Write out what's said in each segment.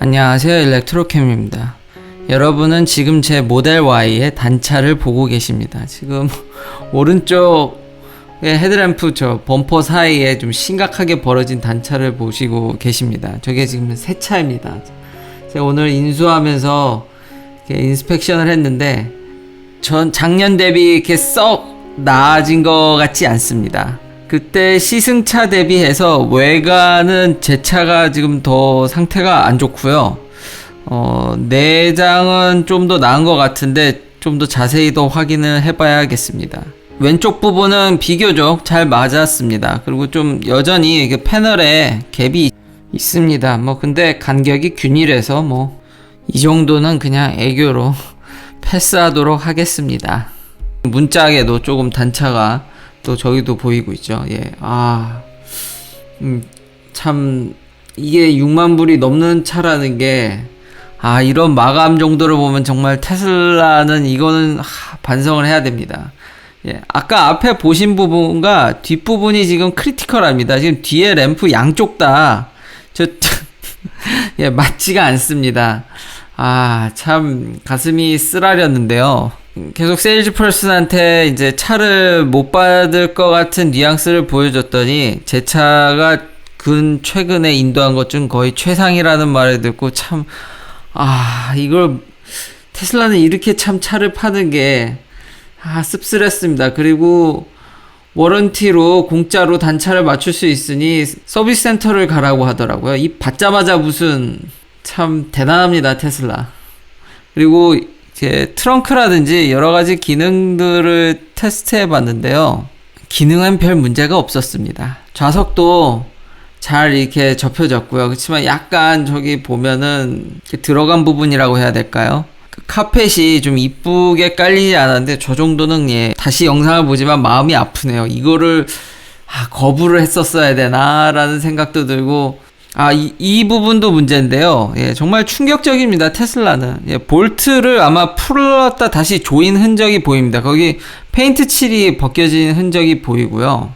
안녕하세요, 일렉트로캠입니다. 여러분은 지금 제 모델 Y의 단차를 보고 계십니다. 지금 오른쪽에 헤드램프 저 범퍼 사이에 좀 심각하게 벌어진 단차를 보시고 계십니다. 저게 지금 새 차입니다. 제가 오늘 인수하면서 이렇게 인스펙션을 했는데 전 작년 대비 이렇게 썩 나아진 것 같지 않습니다. 그때 시승차 대비해서 외관은 제 차가 지금 더 상태가 안 좋고요. 내장은 좀 더 나은 것 같은데 좀 더 자세히 더 확인을 해봐야겠습니다. 왼쪽 부분은 비교적 잘 맞았습니다. 그리고 좀 여전히 패널에 갭이 있습니다. 근데 간격이 균일해서 이 정도는 그냥 애교로 패스하도록 하겠습니다. 문짝에도 조금 단차가 또 저기도 보이고 있죠. 참 이게 6만 불이 넘는 차라는 게 이런 마감 정도를 보면 정말 테슬라는 이거는 반성을 해야 됩니다. 아까 앞에 보신 부분과 뒷부분이 지금 크리티컬합니다. 지금 뒤에 램프 양쪽 다 맞지가 않습니다. 참 가슴이 쓰라렸는데요. 계속 세일즈 퍼슨한테 이제 차를 못 받을 것 같은 뉘앙스를 보여줬더니 제 차가 최근에 인도한 것 중 거의 최상이라는 말을 듣고 참 이걸 테슬라는 이렇게 참 차를 파는 게 씁쓸했습니다. 그리고 워런티로 공짜로 단차를 맞출 수 있으니 서비스 센터를 가라고 하더라고요. 이 받자마자 무슨 참 대단합니다, 테슬라. 그리고 이제 트렁크라든지 여러 가지 기능들을 테스트해 봤는데요. 기능은 별 문제가 없었습니다. 좌석도 잘 이렇게 접혀졌고요. 그렇지만 약간 저기 보면은 들어간 부분이라고 해야 될까요? 카펫이 좀 이쁘게 깔리지 않았는데 저 정도는 다시 영상을 보지만 마음이 아프네요. 이거를 거부를 했었어야 되나라는 생각도 들고 이 부분도 문제인데요. 정말 충격적입니다. 테슬라는 볼트를 아마 풀었다 다시 조인 흔적이 보입니다. 거기 페인트 칠이 벗겨진 흔적이 보이고요.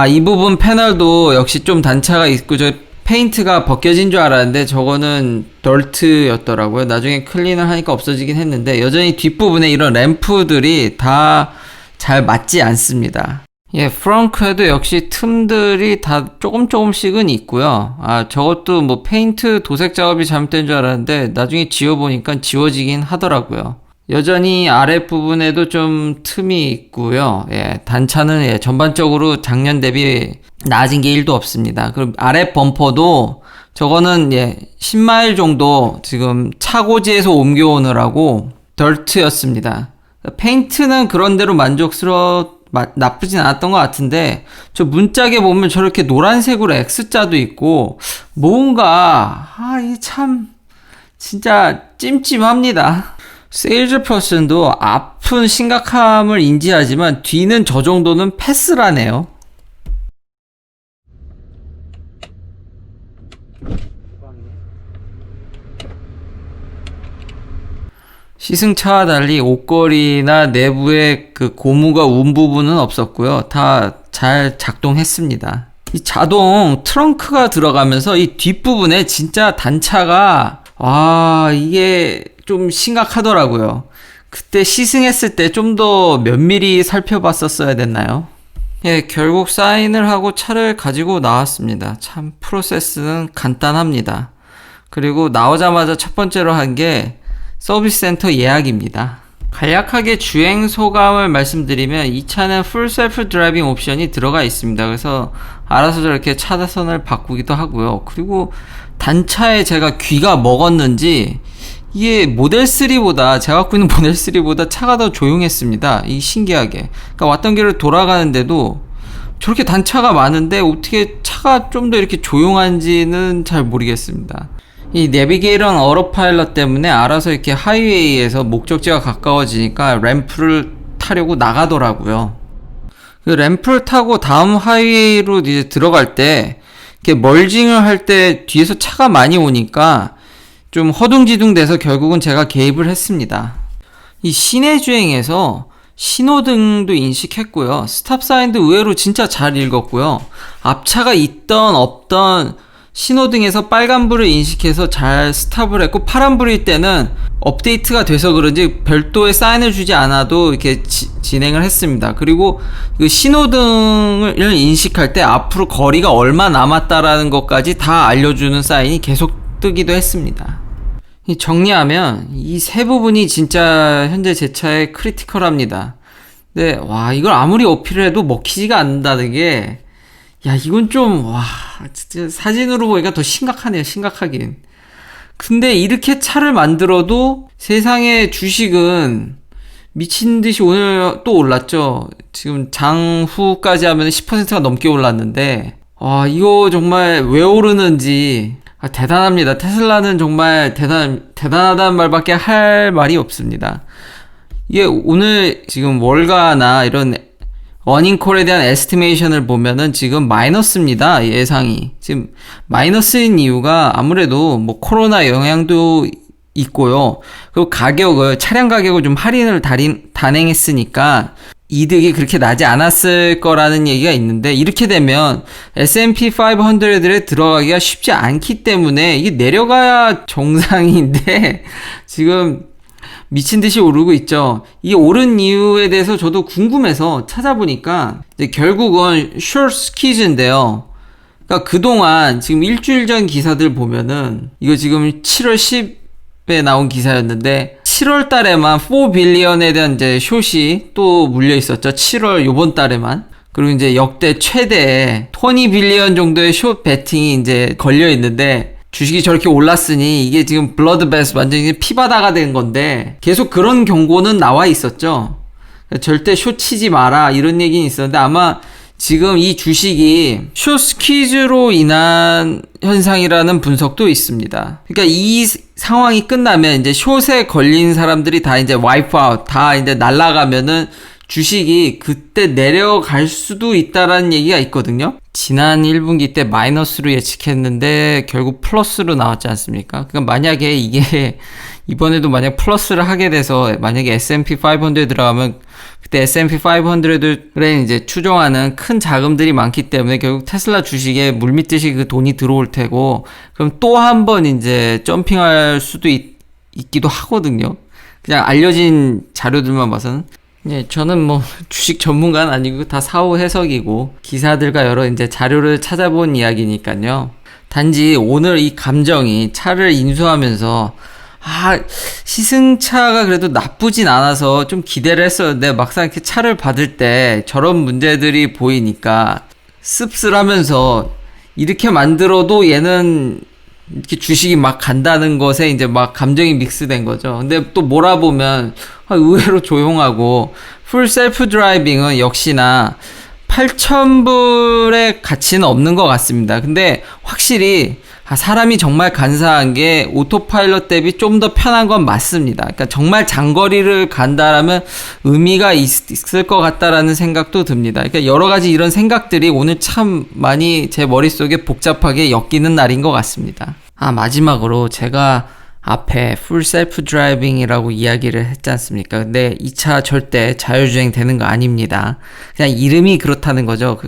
이 부분 패널도 역시 좀 단차가 있고 저 페인트가 벗겨진 줄 알았는데 저거는 덜트였더라고요. 나중에 클린을 하니까 없어지긴 했는데 여전히 뒷부분에 이런 램프들이 다 잘 맞지 않습니다. 프렁크에도 역시 틈들이 다 조금씩은 있고요. 저것도 페인트 도색 작업이 잘못된 줄 알았는데 나중에 지워보니까 지워지긴 하더라고요. 여전히 아랫부분에도 좀 틈이 있고요. 단차는 전반적으로 작년 대비 나아진 게 1도 없습니다. 그리고 아랫 범퍼도 저거는 10마일 정도 지금 차고지에서 옮겨오느라고 덜트였습니다. 페인트는 그런대로 나쁘진 않았던 것 같은데 저 문짝에 보면 저렇게 노란색으로 X자도 있고 뭔가 이게 참 진짜 찜찜합니다. 세일즈 퍼슨도 앞은 심각함을 인지하지만 뒤는 저 정도는 패스라네요. 시승차와 달리 옷걸이나 내부의 고무가 운 부분은 없었고요. 다 잘 작동했습니다. 이 자동 트렁크가 들어가면서 이 뒷부분에 진짜 단차가 이게 좀 심각하더라고요. 그때 시승했을 때 좀 더 면밀히 살펴봤었어야 됐나요? 결국 사인을 하고 차를 가지고 나왔습니다. 참 프로세스는 간단합니다. 그리고 나오자마자 첫 번째로 한 게 서비스 센터 예약입니다. 간략하게 주행 소감을 말씀드리면 이 차는 풀 셀프 드라이빙 옵션이 들어가 있습니다. 그래서 알아서 저렇게 차선을 바꾸기도 하고요. 그리고 단차에 제가 귀가 먹었는지 이게 모델3보다 제가 갖고 있는 모델3보다 차가 더 조용했습니다. 이 신기하게. 그러니까 왔던 길을 돌아가는데도 저렇게 단차가 많은데 어떻게 차가 좀 더 이렇게 조용한지는 잘 모르겠습니다. 이 내비게이션 어로파일럿 때문에 알아서 이렇게 하이웨이에서 목적지가 가까워지니까 램프를 타려고 나가더라고요. 그 램프를 타고 다음 하이웨이로 이제 들어갈 때 이렇게 멀징을 할 때 뒤에서 차가 많이 오니까 좀 허둥지둥 돼서 결국은 제가 개입을 했습니다. 이 시내 주행에서 신호등도 인식했고요. 스탑사인도 의외로 진짜 잘 읽었고요. 앞차가 있던 없던 신호등에서 빨간불을 인식해서 잘 스탑을 했고, 파란불일 때는 업데이트가 돼서 그런지 별도의 사인을 주지 않아도 이렇게 진행을 했습니다. 그리고 그 신호등을 인식할 때 앞으로 거리가 얼마 남았다라는 것까지 다 알려주는 사인이 계속 뜨기도 했습니다. 정리하면 이 세 부분이 진짜 현재 제 차에 크리티컬합니다. 근데 와, 이걸 아무리 어필을 해도 먹히지가 않는다는 게, 야, 이건 좀, 와, 진짜 사진으로 보니까 더 심각하네요, 심각하긴. 근데 이렇게 차를 만들어도 세상의 주식은 미친 듯이 오늘 또 올랐죠. 지금 장후까지 하면 10%가 넘게 올랐는데, 와, 이거 정말 왜 오르는지, 대단합니다. 테슬라는 정말 대단하다는 말밖에 할 말이 없습니다. 이게 오늘 지금 월가나 이런 어닝콜에 대한 에스티메이션을 보면은 지금 마이너스입니다. 예상이. 지금 마이너스인 이유가 아무래도 뭐 코로나 영향도 있고요. 그리고 차량 가격을 좀 할인을 단행했으니까 이득이 그렇게 나지 않았을 거라는 얘기가 있는데, 이렇게 되면 S&P 500에 들어가기가 쉽지 않기 때문에 이게 내려가야 정상인데 지금 미친 듯이 오르고 있죠. 이 오른 이유에 대해서 저도 궁금해서 찾아보니까 이제 결국은 숏 스퀴즈인데요. 그러니까 그동안 지금 일주일 전 기사들 보면은 이거 지금 7월 10에 나온 기사였는데 7월 달에만 4 빌리언에 대한 이제 숏이 또 물려 있었죠. 7월 요번 달에만. 그리고 이제 역대 최대 20 빌리언 정도의 숏 베팅이 이제 걸려 있는데, 주식이 저렇게 올랐으니 이게 지금 블러드베스, 완전히 피바다가 된 건데 계속 그런 경고는 나와 있었죠. 절대 숏 치지 마라 이런 얘기는 있었는데, 아마 지금 이 주식이 숏 스퀴즈로 인한 현상이라는 분석도 있습니다. 그러니까 이 상황이 끝나면 이제 숏에 걸린 사람들이 다 이제 와이프 아웃, 다 이제 날아가면은 주식이 그때 내려갈 수도 있다라는 얘기가 있거든요. 지난 1분기 때 마이너스로 예측했는데 결국 플러스로 나왔지 않습니까? 그러니까 만약에 이게 이번에도 만약 플러스를 하게 돼서 만약에 S&P 500에 들어가면 그때 S&P 500에 이제 추종하는 큰 자금들이 많기 때문에 결국 테슬라 주식에 물밀듯이 그 돈이 들어올 테고, 그럼 또 한 번 이제 점핑할 수도 있기도 하거든요. 그냥 알려진 자료들만 봐서는. 예, 저는 뭐 주식 전문가는 아니고 다 사후 해석이고 기사들과 여러 이제 자료를 찾아본 이야기니까요. 단지 오늘 이 감정이 차를 인수하면서 시승차가 그래도 나쁘진 않아서 좀 기대를 했었는데, 막상 이렇게 차를 받을 때 저런 문제들이 보이니까 씁쓸하면서, 이렇게 만들어도 얘는 이렇게 주식이 막 간다는 것에 이제 막 감정이 믹스된 거죠. 근데 또 몰아보면 의외로 조용하고, 풀 셀프 드라이빙은 역시나 8,000불의 가치는 없는 것 같습니다. 근데 확실히 사람이 정말 간사한 게 오토파일럿 대비 좀 더 편한 건 맞습니다. 그러니까 정말 장거리를 간다라면 의미가 있을 것 같다라는 생각도 듭니다. 그러니까 여러 가지 이런 생각들이 오늘 참 많이 제 머릿속에 복잡하게 엮이는 날인 것 같습니다. 마지막으로 제가 앞에 풀 셀프 드라이빙이라고 이야기를 했지 않습니까? 근데 이 차 절대 자율주행 되는 거 아닙니다. 그냥 이름이 그렇다는 거죠.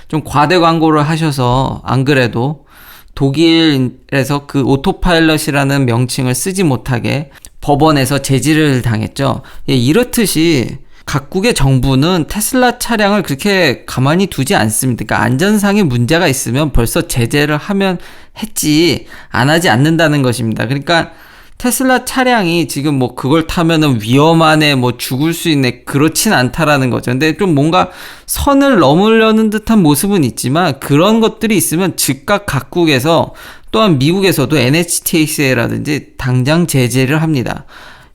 좀 과대 광고를 하셔서 안 그래도 독일에서 그 오토파일럿이라는 명칭을 쓰지 못하게 법원에서 제지를 당했죠. 이렇듯이 각국의 정부는 테슬라 차량을 그렇게 가만히 두지 않습니다. 그러니까 안전상의 문제가 있으면 벌써 제재를 하면 했지 안 하지 않는다는 것입니다. 그러니까 테슬라 차량이 지금 뭐 그걸 타면은 위험하네, 뭐 죽을 수 있네, 그렇진 않다라는 거죠. 근데 좀 뭔가 선을 넘으려는 듯한 모습은 있지만, 그런 것들이 있으면 즉각 각국에서, 또한 미국에서도 NHTSA라든지 당장 제재를 합니다.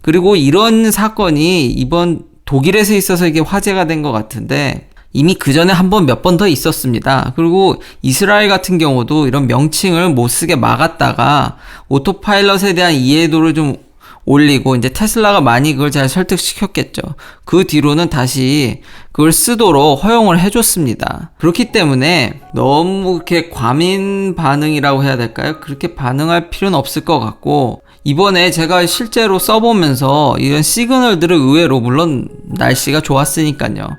그리고 이런 사건이 이번 독일에서 있어서 이게 화제가 된 것 같은데, 이미 그 전에 한 번 몇 번 더 있었습니다. 그리고 이스라엘 같은 경우도 이런 명칭을 못 쓰게 막았다가 오토파일럿에 대한 이해도를 좀 올리고, 이제 테슬라가 많이 그걸 잘 설득시켰겠죠. 그 뒤로는 다시 그걸 쓰도록 허용을 해줬습니다. 그렇기 때문에 너무 그렇게 과민 반응이라고 해야 될까요? 그렇게 반응할 필요는 없을 것 같고, 이번에 제가 실제로 써보면서 이런 시그널들을 의외로, 물론 날씨가 좋았으니까요,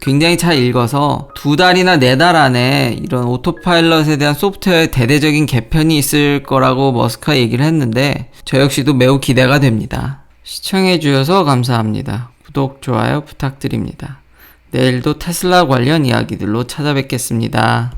굉장히 잘 읽어서 2달이나 4달 안에 이런 오토파일럿에 대한 소프트웨어의 대대적인 개편이 있을 거라고 머스크가 얘기를 했는데 저 역시도 매우 기대가 됩니다. 시청해주셔서 감사합니다. 구독, 좋아요 부탁드립니다. 내일도 테슬라 관련 이야기들로 찾아뵙겠습니다.